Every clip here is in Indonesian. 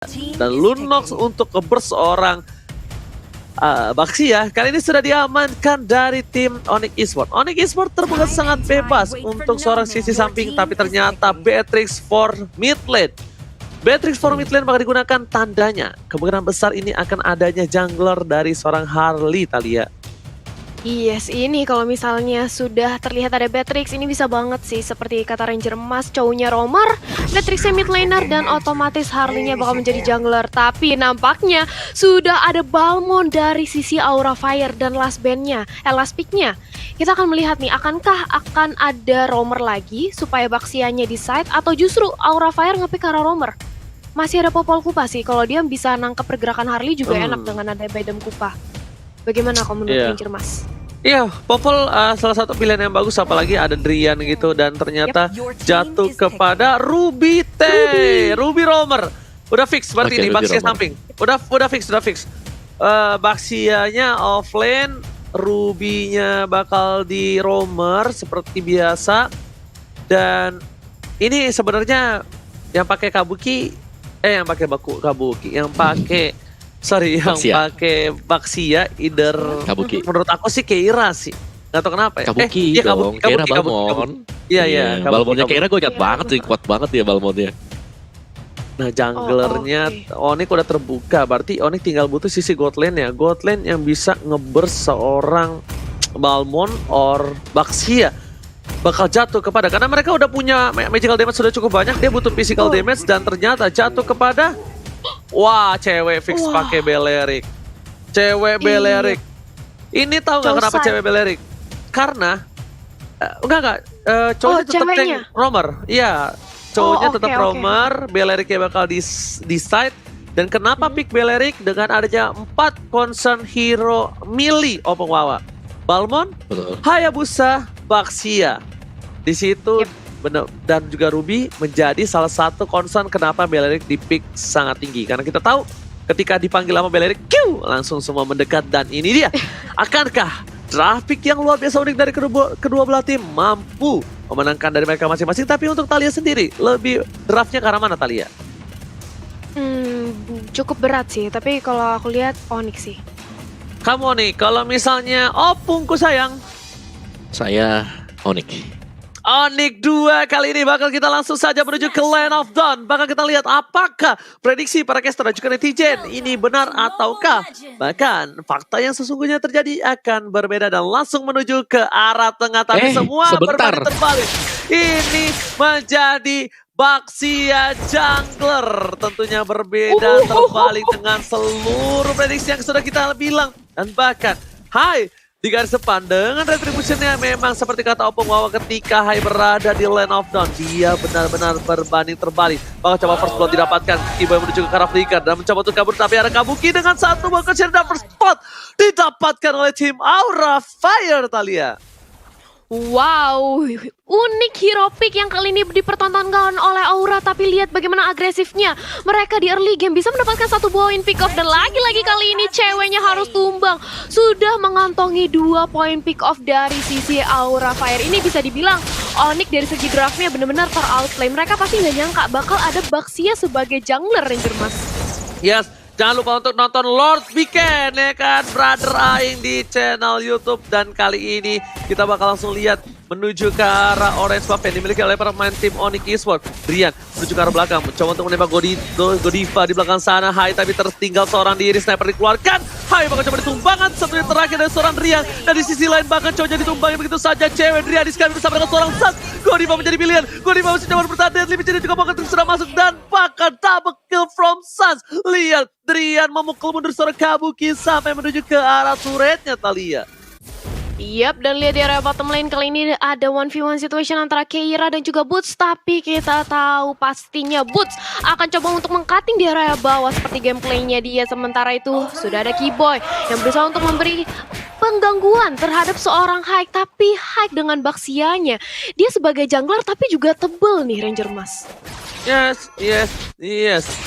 Dan Lunox untuk nge-burst seorang Baxia kali ini sudah diamankan dari tim Onyx Esports. Onyx Esports terbuka sangat bebas untuk seorang sisi samping, tapi ternyata Beatrix for mid lane. Beatrix for mid lane bakal digunakan, tandanya kemungkinan besar ini akan adanya jungler dari seorang Harley, Talia. Yes, ini kalau misalnya sudah terlihat ada Beatrix, ini bisa banget sih seperti kata Ranger Mas, cowoknya Romer, Beatrixnya mid laner, dan otomatis Harley-nya bakal menjadi jungler. Tapi nampaknya sudah ada Balmond dari sisi Aura Fire dan last pick-nya. Kita akan melihat nih, akankah akan ada Romer lagi supaya Baxianya di side, atau justru Aura Fire nge-pick arah Romer? Masih ada Popol Kupa sih, kalau dia bisa nangkep pergerakan Harley juga enak dengan ada Baidem Kupa. Bagaimana kalau menurut Ranger Mas? Iya, Popol salah satu pilihan yang bagus, apalagi ada Drian gitu, dan ternyata jatuh kepada Ruby Ruby Romer. Udah fix berarti ini Baxia samping. Udah fix. Baxianya offlane, Ruby-nya bakal di Romer seperti biasa. Dan ini sebenarnya yang pakai Kabuki, yang pakai Baxia either Kabuki. Menurut aku sih Keira sih. Gak tau kenapa ya. Kabuki dong, Keira Balmond. Iya. Balmondnya Keira gue ingat banget sih, kuat banget ya Balmondnya. Nah, junglernya Onyx udah terbuka, berarti Onyx tinggal butuh sisi god lane ya. God lane yang bisa nge-burst seorang Balmond or Baxia bakal jatuh kepada, karena mereka udah punya magical damage sudah cukup banyak, dia butuh physical damage, dan ternyata jatuh kepada cewek fix pakai Belerik. Belerik. Ini tahu nggak kenapa cewek Belerik? Karena cowoknya tetap tank Romer. Iya, cowoknya tetap Romer, Beleriknya bakal di side. Dan kenapa pick Belerik dengan adanya 4 concern hero melee Opengwawa? Balmond, Hayabusa, Baxia. Di situ bener, dan juga Ruby menjadi salah satu concern kenapa Belerik di pick sangat tinggi. Karena kita tahu ketika dipanggil sama Belerik, langsung semua mendekat, dan ini dia. Akankah draft pick yang luar biasa unik dari kedua belah tim mampu memenangkan dari mereka masing-masing? Tapi untuk Talia sendiri, lebih draftnya ke arah mana, Talia? Cukup berat sih, tapi kalau aku lihat Onyx sih. Kamu nih, kalau misalnya opungku sayang. Saya Onyx. Onyx 2 kali ini bakal kita langsung saja menuju ke Land of Dawn. Bakal kita lihat apakah prediksi para caster dan juga netizen ini benar ataukah bahkan fakta yang sesungguhnya terjadi akan berbeda, dan langsung menuju ke arah tengah. Tapi semua berbanding terbalik. Ini menjadi Baxia jungler, tentunya berbeda terbalik dengan seluruh prediksi yang sudah kita bilang. Dan bahkan di garis depan dengan retributionnya memang seperti kata Opengwawa ketika Hai berada di Land of Dawn, dia benar-benar berbanding terbalik. Bakal coba first blood didapatkan, Kiboy menuju ke arah Flicker dan mencoba untuk kabur, tapi ada Kabuki dengan satu bakal share dan first spot didapatkan oleh tim Aura Fire, Talia. Wow, unik hero pick yang kali ini dipertontonkan oleh Aura, tapi lihat bagaimana agresifnya. Mereka di early game bisa mendapatkan 1 poin pick off, dan lagi-lagi kali ini ceweknya harus tumbang. Sudah mengantongi 2 poin pick off dari sisi Aura Fire. Ini bisa dibilang Onyx dari segi draftnya benar-benar ter-outplay. Mereka pasti nggak nyangka bakal ada Baxia sebagai jungler, Ranger Mas. Yes. Jangan lupa untuk nonton Lord Weekend ya kan, brother Aing di channel YouTube. Dan kali ini kita bakal langsung lihat menuju ke arah orange buff yang dimiliki oleh para pemain tim Onyx Esports. Drian menuju ke arah belakang, mencoba untuk menembak Godiva di belakang sana. Tapi tertinggal seorang diri, sniper dikeluarkan. Bakal coba ditumbangkan satu terakhir dari seorang Drian. Dan di sisi lain bahkan coba ditumbangkan begitu saja cewek Drian di sekali bersama dengan seorang Sans. Godiva menjadi pilihan, Godiva masih coba bertahan, Deadly Vision juga bakal sudah masuk, dan bahkan double kill from Sans. Lihat Drian memukul mundur seorang Kabuki sampai menuju ke arah turretnya, Talia. Yap, dan lihat di area bottom lane kali ini ada 1v1 situation antara Keira dan juga Boots. Tapi kita tahu pastinya Boots akan coba untuk meng-cutting di area bawah seperti gameplaynya dia. Sementara itu sudah ada Kiboy yang berusaha untuk memberi penggangguan terhadap seorang Haik. Tapi Haik dengan Baxianya, dia sebagai jungler tapi juga tebel nih, Ranger Mas. Yes.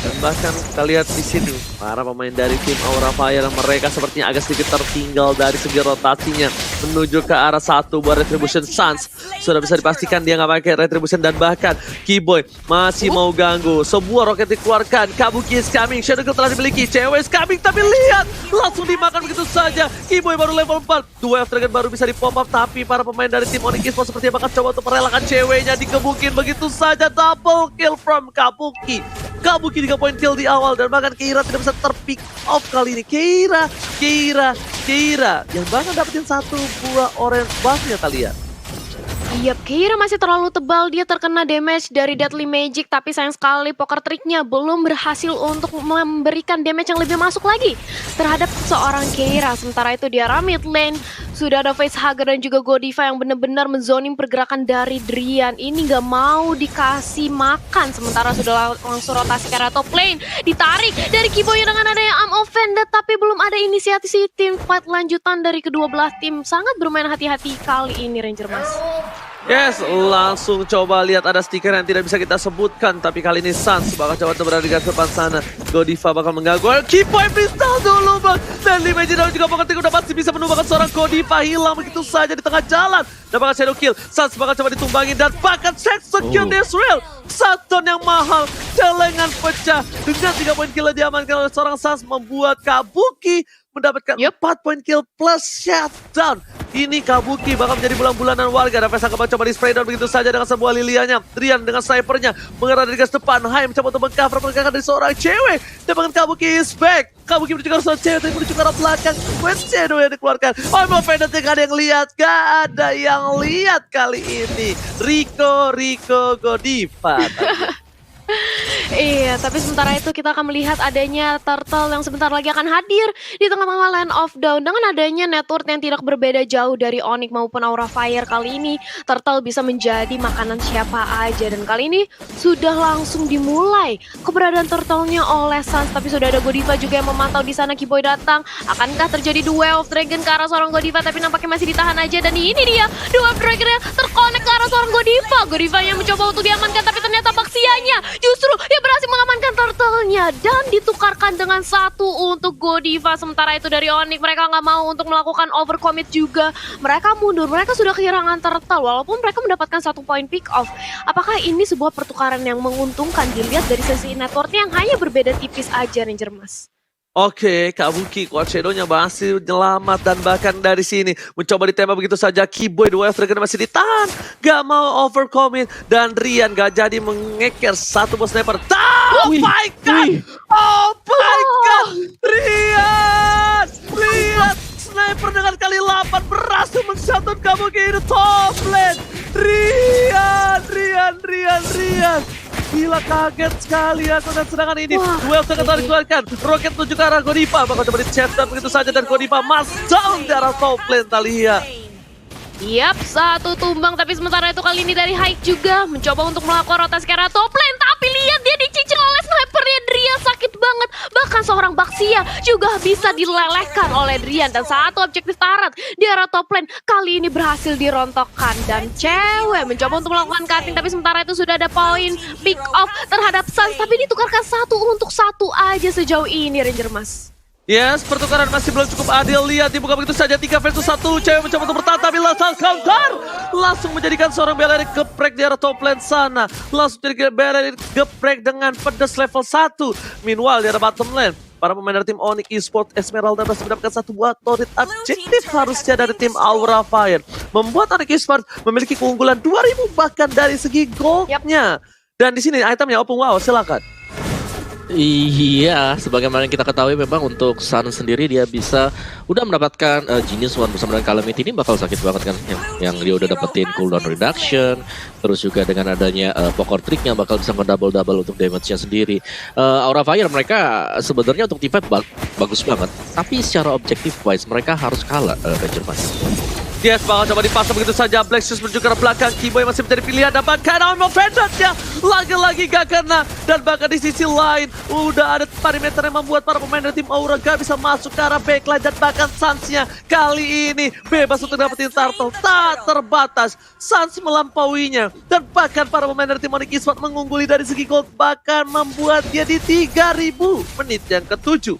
Dan bahkan kita lihat di sini para pemain dari tim Aura Fire, mereka sepertinya agak sedikit tertinggal dari segi rotasinya. menuju ke arah satu buat Retribution Suns. Sudah bisa dipastikan dia nggak pakai Retribution dan bahkan Keyboy masih mau ganggu. Sebuah roket dikeluarkan, Kabuki is coming, Shadow Kill telah dimiliki, cewek is coming, tapi lihat langsung dimakan begitu saja. Keyboy baru level 4, dua F-Dragon baru bisa di-pop up, tapi para pemain dari tim Onyx Esports sepertinya bakal coba untuk merelakan ceweknya, dikebukin begitu saja. Double kill from Kabuki. Kabuki 3 poin kill di awal dan bahkan Keira tidak bisa terpick off kali ini. Keira yang bahkan dapetin satu buah orange buff-nya Thalia. Yap, Keira masih terlalu tebal, dia terkena damage dari Deadly Magic, tapi sayang sekali poker triknya belum berhasil untuk memberikan damage yang lebih masuk lagi terhadap seorang Keira. Sementara itu di arah mid lane, sudah ada Facehugger dan juga Godiva yang benar-benar menzoning pergerakan dari Drian. Ini nggak mau dikasih makan, sementara sudah langsung rotasi ke arah top lane. Ditarik dari Keyboy dengan adanya Arm of Vendetta, tapi belum ada inisiasi tim fight lanjutan dari kedua belah tim. Sangat bermain hati-hati kali ini Ranger Mas. Yes, langsung coba lihat ada stiker yang tidak bisa kita sebutkan. Tapi kali ini Suns bakal coba berada di garis depan sana. Godiva bakal mengganggu. Keyboy pistol dulu bang. Dan Limeji dan juga Poker Trick udah pasti bisa menumbangkan seorang Godiva. Hilang begitu saja di tengah jalan. Dan bakal Shadow Kill. Suns bakal coba ditumbangin. Dan bahkan Execute Israel. Shutdown yang mahal. Celengan pecah. Dengan 3 poin kill diamankan oleh seorang Suns. Membuat Kabuki mendapatkan 4 poin kill plus shutdown. Ini Kabuki bakal menjadi bulan-bulanan warga. Dan Vesa bakal coba di spray down begitu saja dengan sebuah lilianya. Drian dengan snipernya mengarah dari garis depan. Hai mencoba untuk meng-cover pergerakan dari seorang cewek. Dan bahkan Kabuki is back. Kabuki menuju ke arah seorang cewek, tapi menuju ke arah belakang. Quest Shadow yang dikeluarkan. Oh, mau Vendetta gak ada yang lihat. Gak ada yang lihat kali ini. Rico Godiva. Iya, tapi sementara itu kita akan melihat adanya Turtle yang sebentar lagi akan hadir di tengah-tengah Land of Dawn. Dengan adanya network yang tidak berbeda jauh dari Onyx maupun Aura Fire, kali ini Turtle bisa menjadi makanan siapa aja. Dan kali ini sudah langsung dimulai keberadaan Turtle-nya oleh Suns, tapi sudah ada Godiva juga yang memantau di sana. Keyboy datang, akankah terjadi duel of Dragon ke arah seorang Godiva, tapi nampaknya masih ditahan aja. Dan ini dia, duel of Dragon yang terkonek ke arah seorang Godiva. Godiva yang mencoba untuk diamankan, tapi ternyata Baxianya justru dia berhasil mengamankan Turtle-nya dan ditukarkan dengan satu untuk Godiva. Sementara itu dari Onyx, mereka nggak mau untuk melakukan overcommit juga. Mereka mundur, mereka sudah kehilangan Turtle walaupun mereka mendapatkan 1 poin pick off. Apakah ini sebuah pertukaran yang menguntungkan dilihat dari sisi networknya yang hanya berbeda tipis aja Ranger Mas? Oke, Kabuki, Quad Shadow-nya masih menyelamat dan bahkan dari sini mencoba ditembak begitu saja. Keyboy, dua F-Dragon masih ditahan. Gak mau overcommit dan Rian gak jadi mengeker satu bos sniper. Oh my god! Oh my god! Rian! Lihat sniper dengan kali 8 berhasil men-shutdown Kabuki di top lane. Rian! Gila, kaget sekali ya dan serangan ini. Duel sangat telah dikeluarkan. Roket menuju ke arah Godiva. Bakal coba di-chapter begitu saja dan Godiva mas down di arah top lane Thalia. Yap, satu tumbang, tapi sementara itu kali ini dari Haik juga mencoba untuk melakukan rotasi ke arah top lane, tapi lihat dia dicicil oleh snipernya Drian, sakit banget. Bahkan seorang Baxia juga bisa dilelehkan oleh Drian dan satu objektif tarat di arah top lane kali ini berhasil dirontokkan dan cewek mencoba untuk melakukan cutting, tapi sementara itu sudah ada poin pick off terhadap Suns, tapi ditukarkan 1 untuk 1 aja sejauh ini Ranger Mas. Yes, pertukaran masih belum cukup adil. Lihat dibuka begitu saja 3 versus 1. Cewek mencoba untuk bertahan tapi langsung counter. Langsung menjadikan seorang Belerik geprek di arah top lane sana. Langsung jadi Belerik geprek dengan pedas level 1. Meanwhile di arah bottom lane, para pemain dari tim Onyx Esports Esmeralda masih mendapatkan satu buah torrit objektif harusnya dari tim Aura Fire. Membuat Onyx Esports memiliki keunggulan 2000 bahkan dari segi goldnya. Dan di sini itemnya Opung Wow, silakan. Iya, sebagaimana yang kita ketahui memang untuk Sun sendiri dia bisa udah mendapatkan Genius One bersama dengan Calamity. Ini bakal sakit banget kan yang dia udah dapetin cooldown reduction, terus juga dengan adanya Poker Trick-nya bakal bisa double untuk damage-nya sendiri. Aura Fire mereka sebenarnya untuk team fight bagus banget, tapi secara objektif wise mereka harus kalah Ranger Mas. Yes, bakal coba dipasang begitu saja. Black Shoes menuju ke arah belakang. Keyboy masih menjadi pilihan. Dan bahkan Arm of Vendetta lagi-lagi gak kena. Dan bahkan di sisi lain udah ada parameter yang membuat para pemain dari tim Aura gak bisa masuk ke arah backline. Dan bahkan Suns-nya kali ini bebas untuk dapetin Turtle. Tak terbatas. Suns melampauinya. Dan bahkan para pemain dari tim Onyx Esports mengungguli dari segi gold. Bahkan membuat dia di 3000 menit yang ke-7.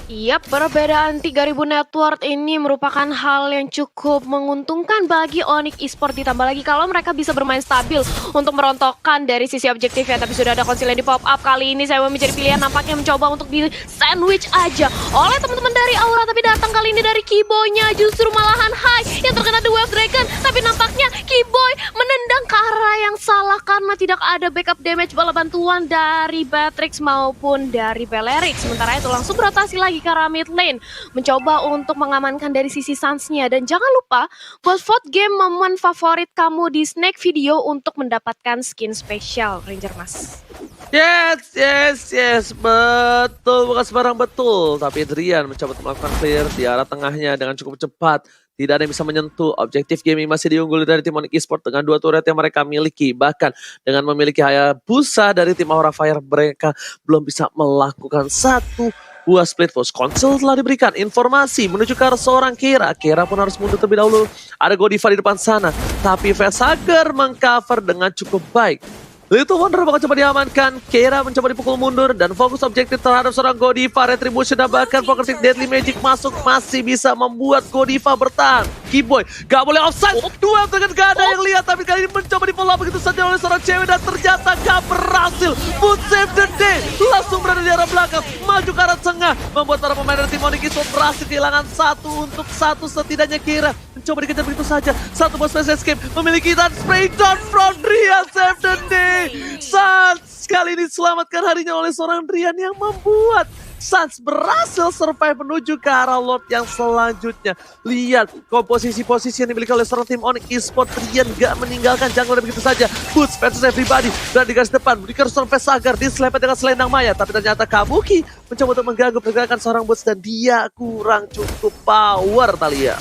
Yap, perbedaan 3000 net worth ini merupakan hal yang cukup menguntungkan bagi Onyx Esports, ditambah lagi kalau mereka bisa bermain stabil untuk merontokkan dari sisi objektifnya. Tapi sudah ada konsil yang di pop up, kali ini saya menjadi pilihan nampaknya mencoba untuk di sandwich aja oleh teman-teman dari Aura, tapi datang kali ini dari Kiboy-nya justru malahan High yang terkena The Wave Dragon. Tapi nampaknya Kiboy menendang ke arah yang salah karena tidak ada backup damage bala bantuan dari Batrix maupun dari Belerik. Sementara itu langsung berotasi lagi ke arah mid lane, mencoba untuk mengamankan dari sisi Suns-nya. Dan jangan lupa buat vote game momen favorit kamu di Snake Video untuk mendapatkan skin spesial Ranger Mas. Yes, betul, bukan sembarang betul. Tapi Adrian mencoba untuk melakukan clear di arah tengahnya dengan cukup cepat. Tidak ada yang bisa menyentuh. Objektif gaming masih diungguli dari tim Onyx Esports dengan 2 turret yang mereka miliki. Bahkan dengan memiliki Hayabusa dari tim Aura Fire, mereka belum bisa melakukan satu buah split force. Konsol telah diberikan informasi menuju ke arah seorang Kira. Kira pun harus mundur terlebih dahulu. Ada Godiva di depan sana. Tapi Vesager mengcover dengan cukup baik. Little Wonder bakal coba diamankan. Kira mencoba dipukul mundur dan fokus objektif terhadap seorang Godiva. Retribution dan bahkan Pocket Deadly Magic masuk masih bisa membuat Godiva bertahan. Kiboy gak boleh offside. Dua dengan gak ada yang lihat, tapi kali ini mencoba di follow up begitu saja oleh seorang cewek dan ternyata gak berhasil. Boot save the day. Langsung berada di arah belakang, maju ke arah tengah, membuat para pemain dari tim Onyx Esports berhasil kehilangan 1 untuk 1 setidaknya. Kira mencoba dikejar begitu saja. Satu bos space escape memiliki dan spray down from Drian, save the day. Suns kali ini diselamatkan harinya oleh seorang Drian yang membuat Suns berhasil survive menuju ke arah Lord yang selanjutnya. Lihat komposisi-posisi yang dimiliki oleh seorang tim Onyx Esports. Drian gak meninggalkan jungler begitu saja. Boots versus everybody. Dan di garis depan berikan seorang Vesager diselepet dengan selendang maya. Tapi ternyata Kabuki mencoba untuk mengganggu pergerakan seorang Boots dan dia kurang cukup power, Thalia.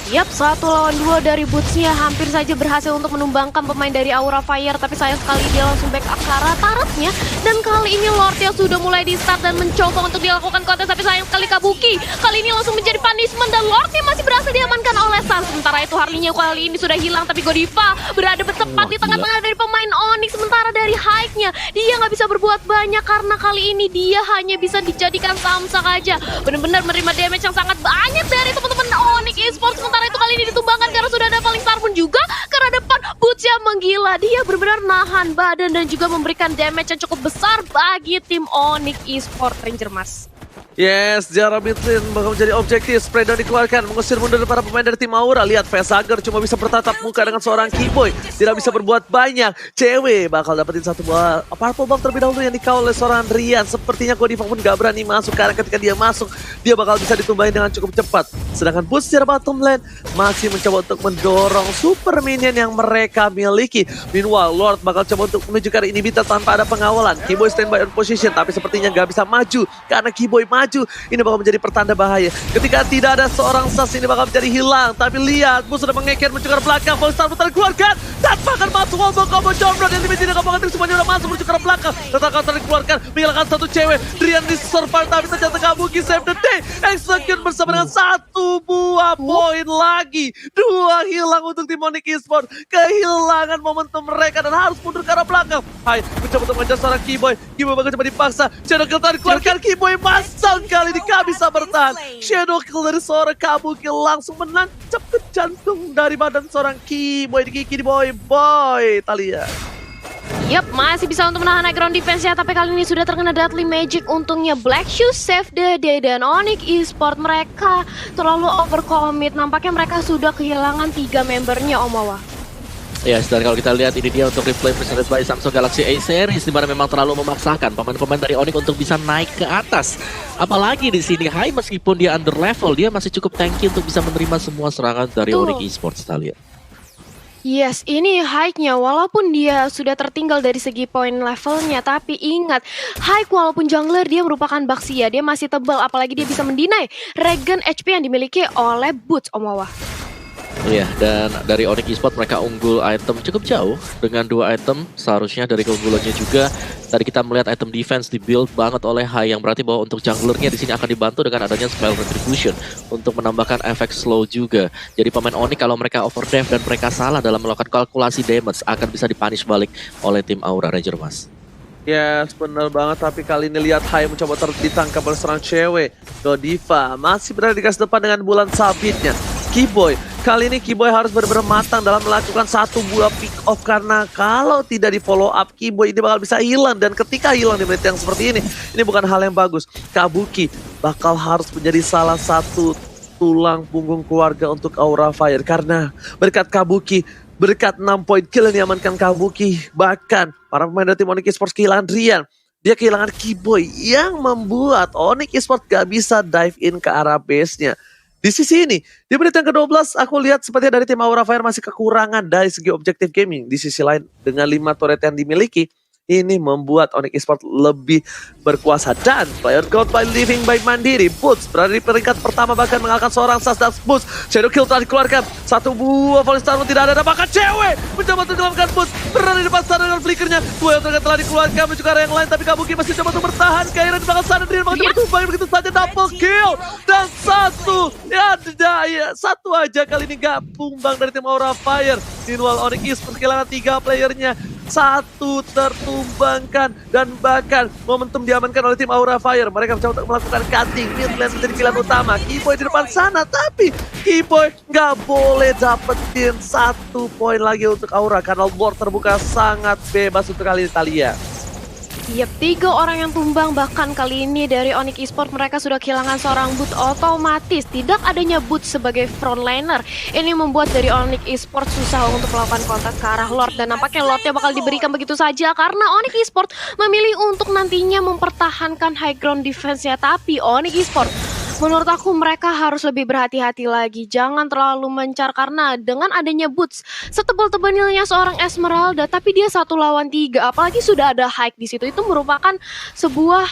Yap, 1 lawan 2 dari Boots-nya hampir saja berhasil untuk menumbangkan pemain dari Aura Fire. Tapi sayang sekali dia langsung back up ke arah turret-nya. Dan kali ini Lord-nya sudah mulai di start dan mencoba untuk dilakukan kontes. Tapi sayang sekali Kabuki kali ini langsung menjadi punishment dan Lord-nya masih berhasil diamankan oleh Suns. Sementara itu Harley-nya kali ini sudah hilang. Tapi Godiva berada tepat di tengah-tengah dari pemain Onyx. Sementara dari Hike-nya dia nggak bisa berbuat banyak karena kali ini dia hanya bisa dijadikan samsak aja. Benar-benar menerima damage yang sangat banyak dari teman-teman Onyx Esports. Sementara itu kali ini ditumbangkan karena sudah ada Falling Star pun juga ke arah depan. Boots yang menggila, dia benar-benar nahan badan dan juga memberikan damage yang cukup besar bagi tim Onyx Esports Ranger Mas. Yes, jarak mid lane bakal menjadi objektif. Spray down dikeluarkan, mengusir mundur para pemain dari tim Aura. Lihat Vesager cuma bisa bertatap muka dengan seorang Kiboy. Tidak bisa berbuat banyak. Cewek bakal dapetin satu buah purple buff terlebih dahulu yang dikawal oleh seorang Rian. Sepertinya Godiva pun gak berani masuk karena ketika dia masuk, dia bakal bisa ditumbahin dengan cukup cepat. Sedangkan Boots secara bottom lane masih mencoba untuk mendorong super minion yang mereka miliki. Meanwhile, Lord bakal coba untuk menuju ke arah inhibitor tanpa ada pengawalan. Kiboy standby on position, tapi sepertinya gak bisa maju karena Kiboy maju. Ini bakal menjadi pertanda bahaya. Ketika tidak ada seorang Suns, ini bakal menjadi hilang. Tapi lihat, Boots sudah mengekir menuju ke belakang. Falling Star putar dikeluarkan dan bahkan masuk wallbang combo Jombro yang dimiliki dengan Pocket semuanya udah masuk menuju ke belakang. Tetap counter dikeluarkan, menghilangkan satu cewek. Drian di survive tapi ternyata Kabuki save the day. Execute bersama dengan 1 buah poin lagi. 2 hilang untuk tim Onyx Esports. Kehilangan momentum mereka dan harus mundur ke arah belakang. Hai, mencoba untuk mengejar seorang Kiboy. Kiboy bakal coba dipaksa. Shadow Kill tadi dikeluarkan, Kiboy masuk. Kali ini gak bisa bertahan. Shadow Kill dari seorang Kabuki langsung menancap ke jantung dari badan seorang Kiboy. Di boy, Thalia. Yap, masih bisa untuk menahan high ground defense ya, tapi kali ini sudah terkena Deadly Magic. Untungnya Black Shoes save the day dan Onyx Esports mereka terlalu overcommit. Nampaknya mereka sudah kehilangan 3 membernya, Om Wawa. Yes, dan kalau kita lihat ini dia untuk replay presented by Samsung Galaxy A Series, di mana memang terlalu memaksakan pemain-pemain dari Onyx untuk bisa naik ke atas. Apalagi di sini High meskipun dia under level, dia masih cukup tanky untuk bisa menerima semua serangan dari Onyx Esports, kita lihat. Yes, ini Hike-nya walaupun dia sudah tertinggal dari segi poin levelnya, tapi ingat, Hike walaupun jungler dia merupakan Baxia, dia masih tebal, apalagi dia bisa mendinai regen HP yang dimiliki oleh Boots, Om Wawa. Iya, dan dari Onyx Esports mereka unggul item cukup jauh dengan 2 item. Seharusnya dari keunggulannya juga tadi kita melihat item defense di-build banget oleh Hai, yang berarti bahwa untuk junglernya di sini akan dibantu dengan adanya spell retribution untuk menambahkan efek slow juga. Jadi pemain Onyx kalau mereka overdrive dan mereka salah dalam melakukan kalkulasi damage akan bisa dipunish balik oleh tim Aura Ranger Mas. Yes, bener banget. Tapi kali ini lihat Hai mencoba ditangkap oleh seorang cewek. Godiva masih berada di garis depan dengan bulan sabitnya. Keyboy, kali ini Keyboy harus benar-benar matang dalam melakukan satu buah pick off. Karena kalau tidak di follow up, Keyboy ini bakal bisa hilang. Dan ketika hilang di menit yang seperti ini bukan hal yang bagus. Kabuki bakal harus menjadi salah satu tulang punggung keluarga untuk Aura Fire. Karena berkat Kabuki, berkat 6 poin kill yang diamankan Kabuki, bahkan para pemain dari tim Onyx Esports kehilangan Rian. Dia kehilangan Keyboy yang membuat Onyx Esports gak bisa dive in ke arah base-nya. Di sisi ini, di menit yang ke-12 aku lihat sepertinya dari tim Aura Fire masih kekurangan dari segi objektif gaming. Di sisi lain, dengan 5 turret yang dimiliki, ini membuat Onyx Esports lebih berkuasa. Dan player count by living by Mandiri. Boots berada di peringkat pertama bahkan mengalahkan seorang Sasdas Boots. Shadow Kill telah dikeluarkan. Satu buah Falling Star pun tidak ada. Bahkan cewek mencoba untuk dilakukan Boots. Berada di depan sana dengan flickernya. Dua yang telah dikeluarkan menuju ke arah yang lain. Tapi Kabuki masih coba untuk bertahan. Kairan di belakang sana. Dia mencoba tumbang begitu saja. Double kill. Dan satu aja kali ini gak tumbang dari tim Aura Fire. Meanwhile Onyx Esports kehilangan 3 playernya. Satu tertumbangkan dan bahkan momentum diamankan oleh tim Aura Fire. Mereka mencoba untuk melakukan cutting. Mid lane menjadi pilihan utama. Keyboy di depan sana, tapi Keyboy nggak boleh dapetin 1 poin lagi untuk Aura karena board terbuka sangat bebas untuk kali ini Thalia. Yap, 3 orang yang tumbang. Bahkan kali ini dari Onyx Esports mereka sudah kehilangan seorang boot otomatis. Tidak adanya boot sebagai frontliner. Ini membuat dari Onyx Esports susah untuk melakukan kontak ke arah Lord. Dan nampaknya Lordnya bakal diberikan begitu saja karena Onyx Esports memilih untuk nantinya mempertahankan high ground defense-nya. Tapi Onyx Esports, menurut aku mereka harus lebih berhati-hati lagi. Jangan terlalu mencar karena dengan adanya boots setebal-tebalnya seorang Esmeralda, tapi dia 1 lawan 3, apalagi sudah ada hike di situ. Itu merupakan sebuah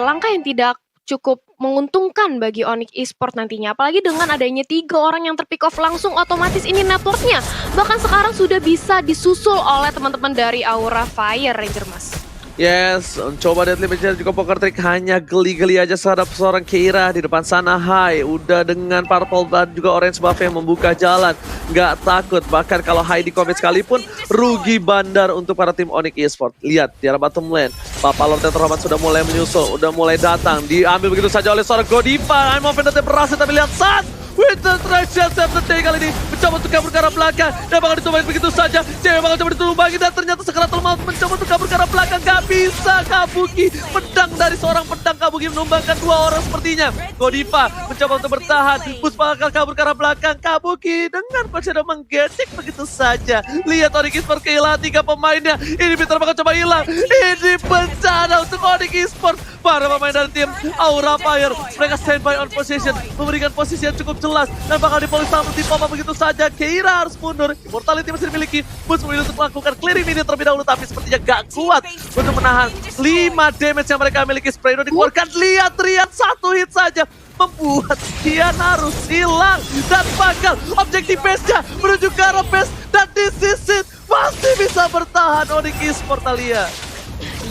langkah yang tidak cukup menguntungkan bagi Onyx Esports nantinya. Apalagi dengan adanya 3 orang yang terpick off langsung, otomatis ini networknya bahkan sekarang sudah bisa disusul oleh teman-teman dari Aura Fire Ranger Mas. Yes, coba Deadly Magician juga poker trick hanya geli-geli aja terhadap seorang Keira di depan sana. Hai, udah dengan purple dan juga orange buff yang membuka jalan. Nggak takut, bahkan kalau Hai di commit sekalipun rugi bandar untuk para tim Onyx Esports. Lihat di arah bottom lane, Papa Lord yang terhormat sudah mulai menyusul, udah mulai datang. Diambil begitu saja oleh seorang Godiva. I'm offended berhasil, tapi lihat saat Winter Treasure save the day kali ini mencoba untuk kabur ke arah belakang dan bakal dicobain begitu saja. Cewek bakal coba ditulungi dan ternyata Sekaratul Maut mencoba untuk kabur ke arah belakang. Gak bisa. Kabuki, pedang dari seorang pedang Kabuki menumbangkan 2 orang sepertinya. Godiva mencoba untuk bertahan. Bus bakal kabur ke arah belakang. Kabuki dengan konsep menggecek begitu saja. Lihat Onyx Esports kehilangan 3 pemainnya. Ini Peter bakal coba hilang. Ini bencana untuk Onyx Esports. Para pemain dari tim Aura Fire mereka standby on position, memberikan posisi yang cukup jelas dan bakal dipolis sama di pop begitu saja. Keira harus mundur, immortality masih dimiliki. Bus memilih untuk melakukan clearing minion terlebih dahulu, tapi sepertinya gak kuat untuk menahan 5 damage yang mereka miliki. Spray dikeluarkan, lihat Rian 1 hit saja membuat Rian harus hilang dan bakal objektif base-nya menuju ke arah base dan this is it. Masih bisa bertahan Onyx Esports Thalia.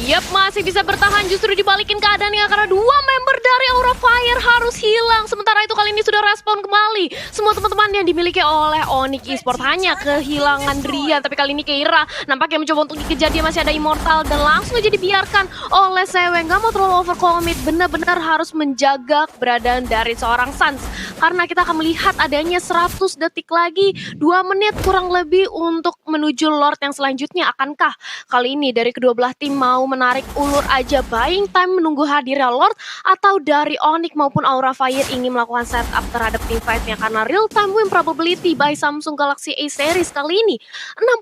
Yap, masih bisa bertahan, justru dibalikin keadaannya karena 2 member dari Aura Fire harus hilang. Sementara itu kali ini sudah respon kembali semua teman-teman yang dimiliki oleh Onyx Esports. Hanya kehilangan Rian, tapi kali ini Keira nampaknya mencoba untuk dikejar. Dia masih ada Immortal dan langsung aja dibiarkan oleh Sewe. Gak mau terlalu overcommit, benar-benar harus menjaga keberadaan dari seorang Sans. Karena kita akan melihat adanya 100 detik lagi, 2 menit kurang lebih untuk menuju Lord yang selanjutnya. Akankah kali ini dari kedua belah tim mau menarik ulur aja buying time menunggu hadirnya Lord, atau dari Onyx maupun Aura Fire ingin melakukan setup terhadap team fight-nya? Karena real time win probability by Samsung Galaxy A series kali ini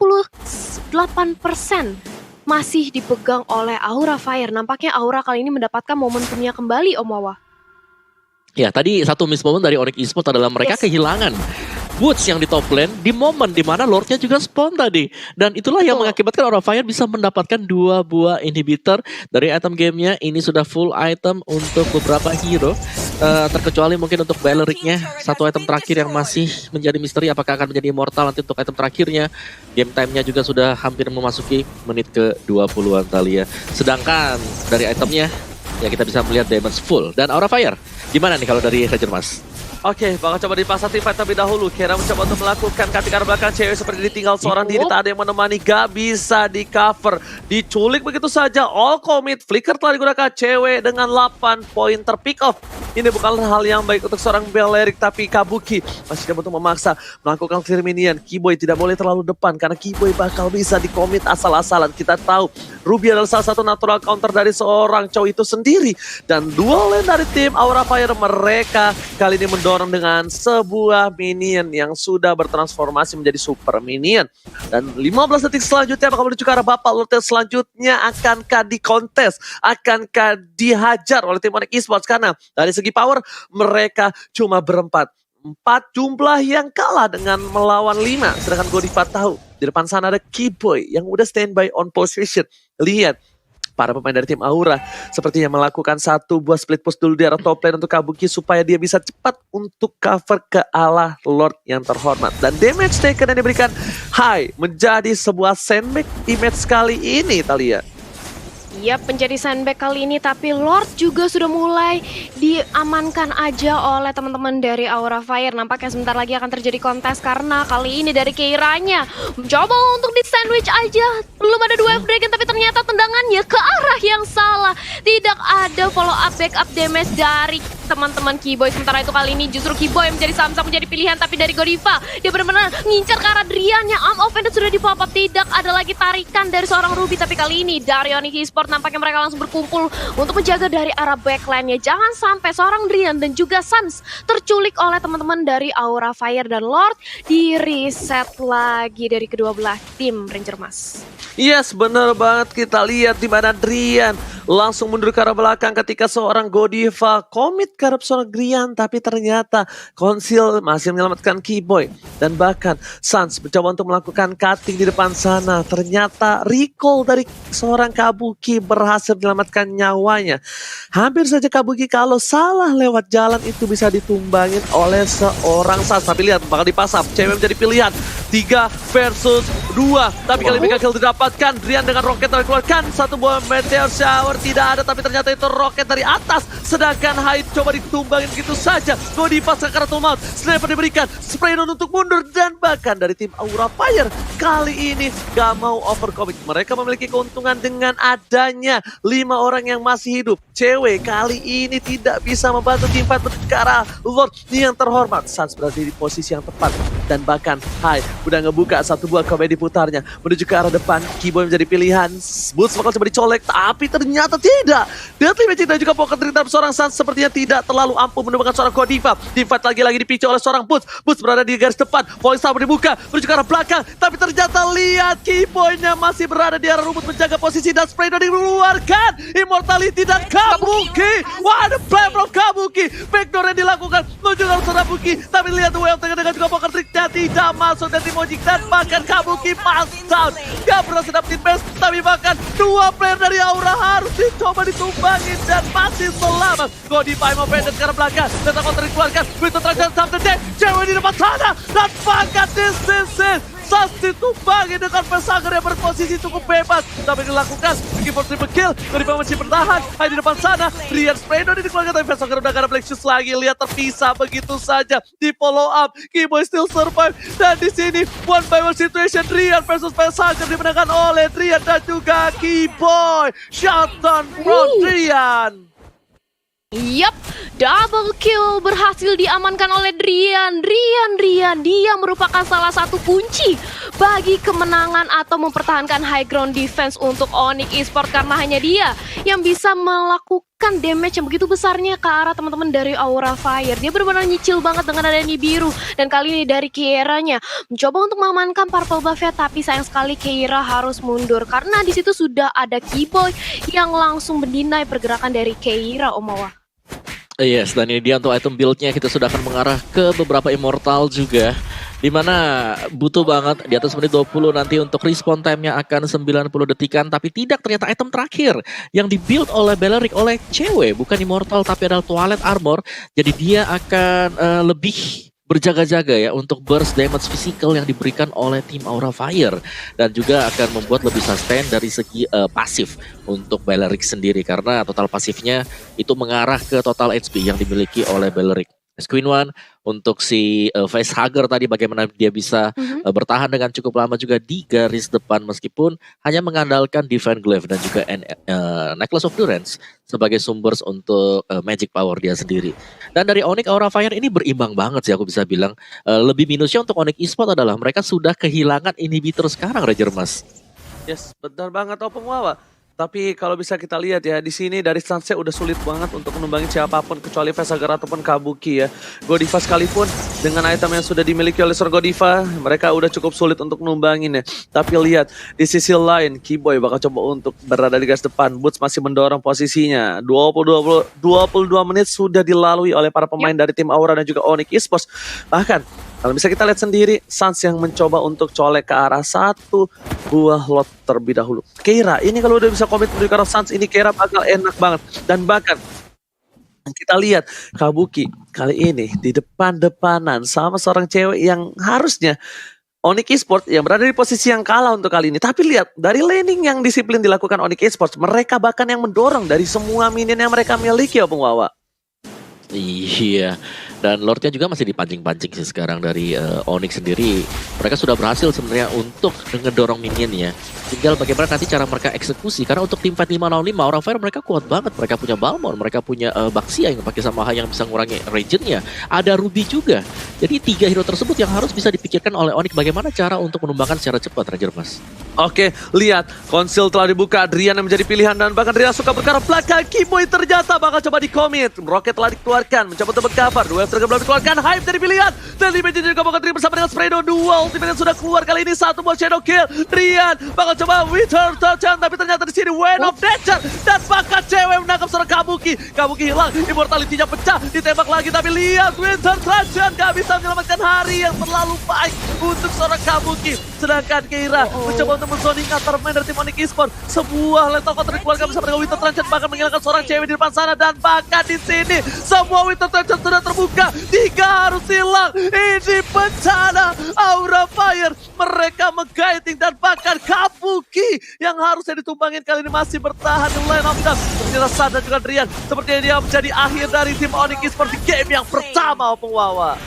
68% masih dipegang oleh Aura Fire. Nampaknya Aura kali ini mendapatkan momentumnya kembali, Om Wawa. Ya, tadi satu miss moment dari Onyx Esports adalah mereka kehilangan Boots yang di top lane di momen dimana Lordnya juga spawn tadi. Dan itulah yang mengakibatkan Aura Fire bisa mendapatkan 2 buah inhibitor dari item gamenya. Ini sudah full item untuk beberapa hero. Terkecuali mungkin untuk Balericnya, 1 item terakhir yang masih menjadi misteri apakah akan menjadi immortal nanti untuk item terakhirnya. Game time-nya juga sudah hampir memasuki menit ke-20-an Thalia. Sedangkan dari itemnya ya kita bisa melihat damage full. Dan Aura Fire gimana nih kalau dari Ranger Mas? Oke, bakal coba dipasang tim fight terlebih dahulu. Kera mencoba untuk melakukan cutting arah belakang. Cewek seperti ditinggal seorang diri, tak ada yang menemani, gak bisa di cover. Diculik begitu saja, all commit. Flicker telah digunakan cewek dengan 8 poin terpick off. Ini bukan hal yang baik untuk seorang Balerik, tapi Kabuki masih coba untuk memaksa melakukan clear minion. Keyboy tidak boleh terlalu depan, karena Keyboy bakal bisa di-commit asal-asalan. Kita tahu, Ruby adalah salah satu natural counter dari seorang Chow itu sendiri. Dan dua lane dari tim Aura Fire, mereka kali ini mendorong dengan sebuah minion yang sudah bertransformasi menjadi super minion. Dan 15 detik selanjutnya bakal menuju ke arah Bapak Lord selanjutnya. Akankah dikontes? Akankah dihajar oleh tim Onyx Esports? Karena dari segi power mereka cuma berempat. 4 jumlah yang kalah dengan melawan 5. Sedangkan Godiva tahu di depan sana ada Keyboy yang udah standby on position. Lihat para pemain dari tim Aura sepertinya melakukan satu buah split push dulu di arah top lane untuk Kabuki supaya dia bisa cepat untuk cover ke arah Lord yang terhormat. Dan damage taken yang diberikan high menjadi sebuah sandbag image kali ini, Thalia. Yap, menjadi sandbag kali ini, tapi Lord juga sudah mulai diamankan aja oleh teman-teman dari Aura Fire. Nampaknya sebentar lagi akan terjadi kontes karena kali ini dari Keiranya mencoba untuk di sandwich aja. Belum ada dua Dragon, tapi ternyata tendangannya ke arah yang salah. Tidak ada follow up backup damage dari teman-teman Keyboy. Sementara itu kali ini justru Keyboy menjadi Samsung menjadi pilihan, tapi dari Godiva dia benar-benar ngincar ke arah Drian yang arm offended sudah di pop up. Tidak ada lagi tarikan dari seorang Ruby, tapi kali ini dari Onyx Esports nampaknya mereka langsung berkumpul untuk menjaga dari arah backline-nya. Jangan sampai seorang Drian dan juga Sans terculik oleh teman-teman dari Aura Fire, dan Lord di reset lagi dari kedua belah tim Ranger Mas. Yes, bener banget. Kita lihat di mana Drian langsung mundur ke arah belakang ketika seorang Godiva komit ke arah seorang Drian, tapi ternyata Konsil masih menyelamatkan Keyboy. Dan bahkan Sans mencoba untuk melakukan cutting di depan sana. Ternyata recall dari seorang Kabuki berhasil menyelamatkan nyawanya. Hampir saja Kabuki kalau salah lewat jalan itu bisa ditumbangin oleh seorang Sans. Tapi lihat, bakal dipasang. Cewek menjadi pilihan. 3 versus 2. Tapi kali ini kill didapatkan. Drian dengan roket telah dikeluarkan. Satu buah meteor shower tidak ada, tapi ternyata itu roket dari atas. Sedangkan Hyde coba ditumbangin gitu saja. Godiva sekarang out. Sniper diberikan. Spray untuk mundur, dan bahkan dari tim Aura Fire kali ini gak mau overcommit. Mereka memiliki keuntungan dengan adanya 5 orang yang masih hidup. Cewek kali ini tidak bisa membantu tim fight menuju ke arah Lord yang terhormat. Sans berada di posisi yang tepat, dan bahkan Hyde udah ngebuka satu buah komedi putarnya menuju ke arah depan. Keyboy menjadi pilihan. Boots bakal coba dicolek, tapi ternyata tidak. Deadly Magic dan juga poker terhadap seorang Sans sepertinya tidak terlalu ampuh menemukan seorang Godiva. Tim fight lagi-lagi dipicu oleh seorang Boots. Boots berada di garis depan. Voice Tower dibuka menuju ke arah belakang, tapi ternyata lihat Keyboy-nya masih berada di arah rumput menjaga posisi, dan spray dikeluarkan. Immortality dan Kabuki. Wah, ada play from Kabuki. Backdoor yang dilakukan menuju ke arah Kabuki, tapi lihat WL tengah dengan juga poker triknya tidak masuk dari Mojik, dan bahkan Kabuki pass down. Gak berhasil dapetin base, tapi bahkan 2 player dari Aura harus dicoba ditumbangin dan masih selamat. Godiva mau pendek ke arah belakang, tetap counter dikeluarkan. Begitu terjadi sampai deck, cewek di depan sana, dan bahkan this is it. Sans ditumbangi dengan Pesanger yang berposisi cukup bebas, tapi dilakukan for triple kill. Godiva masih bertahan di depan sana. Rian Spraydo dikeluarkan, tapi Pesanger udah gak ada Black Shoes lagi. Lihat terpisah begitu saja di follow up. Keyboy still survive, dan di sini one by one situation. Rian versus Pesanger dimenangkan oleh Rian dan juga Keyboy. Shutdown from Rian. Yap, double kill berhasil diamankan oleh Drian. Dia merupakan salah satu kunci bagi kemenangan atau mempertahankan high ground defense untuk Onyx Esports, karena hanya dia yang bisa melakukan damage yang begitu besarnya ke arah teman-teman dari Aura Fire. Dia benar-benar nyicil banget dengan adanya biru, dan kali ini dari Keiranya mencoba untuk mengamankan purple buff-nya, tapi sayang sekali Keira harus mundur karena di situ sudah ada Keyboy yang langsung mendinai pergerakan dari Keira, Omawa. Yes, dan ini dia untuk item build-nya. Kita sudah akan mengarah ke beberapa immortal juga, dimana butuh banget di atas menit 20 nanti untuk respawn time-nya akan 90 detikan. Tapi tidak, ternyata item terakhir yang dibuild oleh Balerik oleh cewek, bukan immortal tapi adalah Twilight Armor. Jadi dia akan lebih berjaga-jaga ya untuk burst damage physical yang diberikan oleh tim Aura Fire, dan juga akan membuat lebih sustain dari segi pasif untuk Balerik sendiri, karena total pasifnya itu mengarah ke total HP yang dimiliki oleh Balerik. Queen One, untuk si Facehugger tadi bagaimana dia bisa bertahan dengan cukup lama juga di garis depan meskipun hanya mengandalkan Divine Glaive dan juga Necklace of Durance sebagai sumber untuk magic power dia sendiri. Dan dari Onyx Aura Fire ini berimbang banget sih aku bisa bilang. Lebih minusnya untuk Onyx Esports adalah mereka sudah kehilangan inhibitor sekarang Ranger Mas. Yes, benar banget Opung Wawa. Tapi kalau bisa kita lihat ya, di sini dari stance udah sulit banget untuk menumbangi siapapun kecuali Facehugger ataupun Kabuki ya. Godiva sekalipun dengan item yang sudah dimiliki oleh Sir Godiva, mereka udah cukup sulit untuk numbangin ya. Tapi lihat di sisi lain, Keyboy bakal coba untuk berada di garis depan. Boots masih mendorong posisinya. 22 menit sudah dilalui oleh para pemain dari tim Aura dan juga Onyx Esports. Bahkan kalau bisa kita lihat sendiri, Suns yang mencoba untuk colek ke arah satu buah lot terlebih dahulu. Keira, ini kalau udah bisa komit menuju ke arah Suns, ini Keira bakal enak banget. Dan bahkan kita lihat Kabuki kali ini di depan-depanan sama seorang cewek yang harusnya Onyx Esports yang berada di posisi yang kalah untuk kali ini. Tapi lihat, dari laning yang disiplin dilakukan Onyx Esports, mereka bahkan yang mendorong dari semua minion yang mereka miliki, Opung Wawa. Iya, dan Lordnya juga masih dipancing-pancing sih sekarang dari Onyx sendiri. Mereka sudah berhasil sebenarnya untuk ngedorong minionnya. Tinggal bagaimana nanti cara mereka eksekusi. Karena untuk tim fight 5 lawan 5, Aura Fire mereka kuat banget. Mereka punya Balmond, mereka punya Baxia yang pakai Samaha yang bisa ngurangi regionnya. Ada Ruby juga. Jadi 3 hero tersebut yang harus bisa dipikirkan oleh Onyx bagaimana cara untuk menumbangkan secara cepat, Ranger Mas. Oke, lihat. Konsil telah dibuka, Adrian yang menjadi pilihan dan bahkan Adrian suka berkarap belakang. Keyboy ternyata bakal coba di-commit. Rocket telah dikeluarkan, mencoba untuk cover. Dua F belum dikeluarkan, Hype dari pilihan. Dan Dimension juga bakal terima bersama dengan Spredo. Dua ultimate sudah keluar kali ini, satu buat Shadow Kill. Rian bakal coba Wither Touchdown, tapi ternyata di sini Wind of Nature. Dan bakal cewek menangkap seorang Kabuki. Kabuki hilang, immortality-nya pecah, ditembak lagi. Tapi lihat, Wither Touchdown gak bisa menyelamatkan hari yang terlalu baik untuk seorang Kabuki. Sedangkan Keira mencoba untuk menzoning antar pemain dari tim Onyx Esports. Sebuah lethal counter dikeluarkan bersama dengan Wither Touchdown, bahkan menghilangkan seorang cewek di depan sana. Dan bahkan di sini semua Wither Touchdown sudah terbuka. 3 harus hilang. Ini bencana Aura Fire. Mereka mengguiding dan bahkan Kabuki yang harusnya ditumbangin kali ini masih bertahan di line of them. Ternyata San dan juga Drian sepertinya dia menjadi akhir dari tim Onyx Esports di game yang pertama, Opung Wawa.